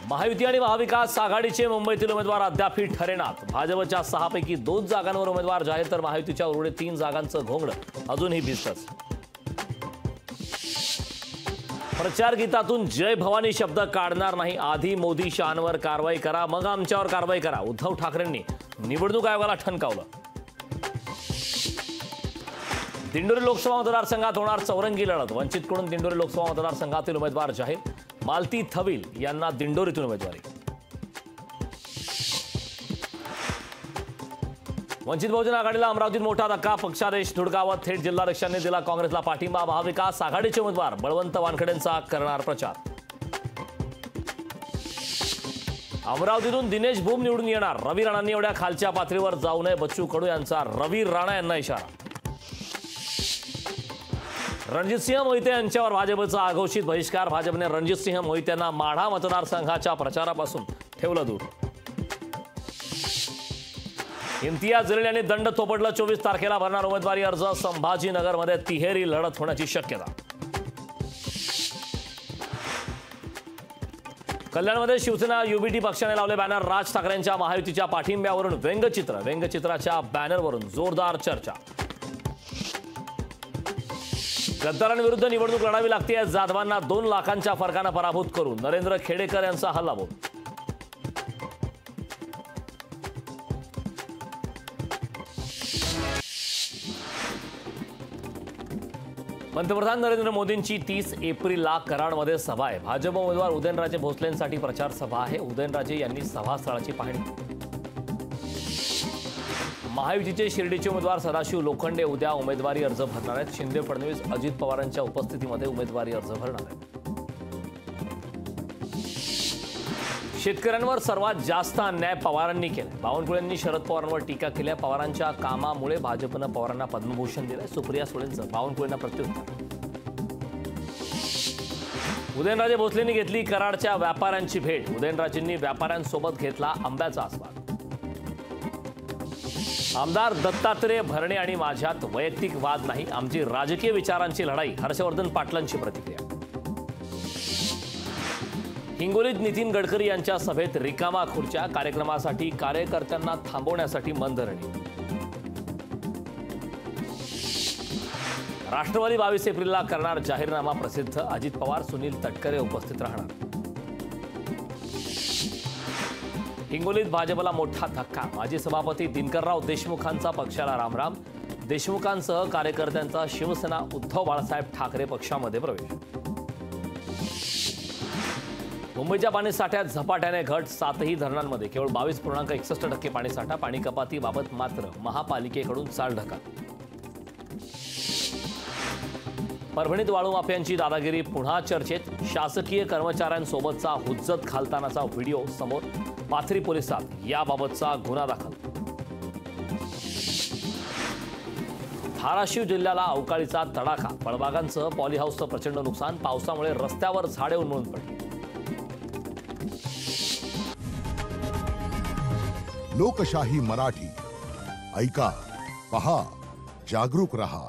महायुती आणि महाविकास आघाडीचे मुंबईतील उमेदवार अद्यापही ठरेनात। भाजपच्या 6 पैकी 2 जागांवर उमेदवार जाहीर तर महायुतीच्या उर्वरित 3 जागांचं घोंगडं अजूनही भिजतच। प्रचार गीतातून जय भवानी शब्द काढणार नाही, आधी मोदी शहांवर कारवाई करा मग आमच्यावर कारवाई करा, उद्धव ठाकरेंनी निवडणूक आयोगाला ठणकावलं। दिंडोरी लोकसभा मतदारसंघात होणार चौरंगी लढत, वंचितकडून दिंडोरी लोकसभा मतदारसंघातील उमेदवार जाहीर, मालती थविल यांना दिंडोरीतून उमेदवारी। वंचित बहुजन आघाडीला अमरावतीत मोठा धक्का, पक्षादेश धुडकावत थेट जिल्हाध्यक्षांनी दिला काँग्रेसला पाठिंबा, महाविकास आघाडीचे उमेदवार बळवंत वानखेडेंचा करणार प्रचार। अमरावतीतून दिनेश भूम निवडून येणार, रवी राणांनी एवढ्या खालच्या पातळीवर जाऊ नये, बच्चू कडू यांचा रवी राणा यांना इशारा। रणजितसिंह मोहिते यांच्यावर भाजपचा आघोषित बहिष्कार, भाजपने रणजितसिंह मोहिते यांना माढा मतदारसंघाच्या प्रचारापासून ठेवलं दूर। इम्तियाज जलील यांनी दंड थोपटलं, 24 तारखेला भरणार उमेदवारी अर्ज, संभाजीनगरमध्ये तिहेरी लढत होण्याची शक्यता। कल्याणमध्ये शिवसेना युबीटी पक्षाने लावले बॅनर, राज ठाकरेंच्या महायुतीच्या पाठिंब्यावरून व्यंगचित्र, व्यंगचित्राच्या बॅनरवरून जोरदार चर्चा। गद्दारांविरुद्ध निवडणूक लढावी लागते, जाधवांना 2 लाखांच्या फरकानं पराभूत करून नरेंद्र खेडेकर यांचा हल्लाबोल। पंतप्रधान नरेंद्र मोदींची 30 एप्रिलला कराडमध्ये सभा आहे, भाजप उमेदवार उदयनराजे भोसलेंसाठी प्रचार सभा आहे, उदयनराजे यांनी सभास्थळाची पाहणी। महायुतीचे शिर्डीचे उमेदवार सदाशिव लोखंडे उद्या उमेदवारी अर्ज भरणार आहेत, शिंदे फडणवीस अजित पवारांच्या उपस्थितीमध्ये उमेदवारी अर्ज भरणार आहेत। शेतकऱ्यांवर सर्वात जास्त अन्याय पवारांनी केला, बावनकुळेंनी शरद पवारांवर टीका केली, पवारांच्या कामामुळे भाजपनं पवारांना पद्मभूषण दिलंय, सुप्रिया सुळेंचं बावनकुळेंना प्रत्युत्तर। उदयनराजे भोसलेंनी घेतली कराडच्या व्यापाऱ्यांची भेट, उदयनराजेंनी व्यापाऱ्यांसोबत घेतला आंब्याचा आस्वाद। आमदार दत्तात्रय भरणे आणि माझ्यात वैयक्तिक वाद नाही, आमची राजकीय विचारांची लढाई, हर्षवर्धन पाटलांची प्रतिक्रिया। हिंगोलीत नितीन गडकरी यांच्या सभेत रिकामा खुर्च्या, कार्यक्रमासाठी कार्यकर्त्यांना थांबवण्यासाठी मनधरणी। राष्ट्रवादी 22 एप्रिलला करणार जाहीरनामा प्रसिद्ध, अजित पवार सुनील तटकरे उपस्थित राहणार। हिंगोलीत भाजपला मोठा धक्का, माजी सभापती दिनकरराव देशमुखांचा पक्षाला रामराम, देशमुखांसह कार्यकर्त्यांचा शिवसेना उद्धव बाळासाहेब ठाकरे पक्षामध्ये प्रवेश। मुंबईच्या पाणीसाठ्यात झपाट्याने घट, 7ही धरणांमध्ये केवळ 22.61% पाणीसाठा, पाणी कपातीबाबत मात्र महापालिकेकडून चालढकल। परभणीत वाळू माफियांची दादागिरी पुन्हा चर्चेत, शासकीय कर्मचाऱ्यांसोबतचा हुज्जत घालतानाचा व्हिडिओ समोर, पाथरी पोलिसात याबाबतचा गुन्हा दाखल। धाराशिव जिल्ह्याला अवकाळीचा तडाखा, फळबागांसह पॉलीहाऊसचं प्रचंड नुकसान, पावसामुळे रस्त्यावर झाडे उन्मळून पडली। लोकशाही मराठी ऐका, पहा, जागरूक रहा।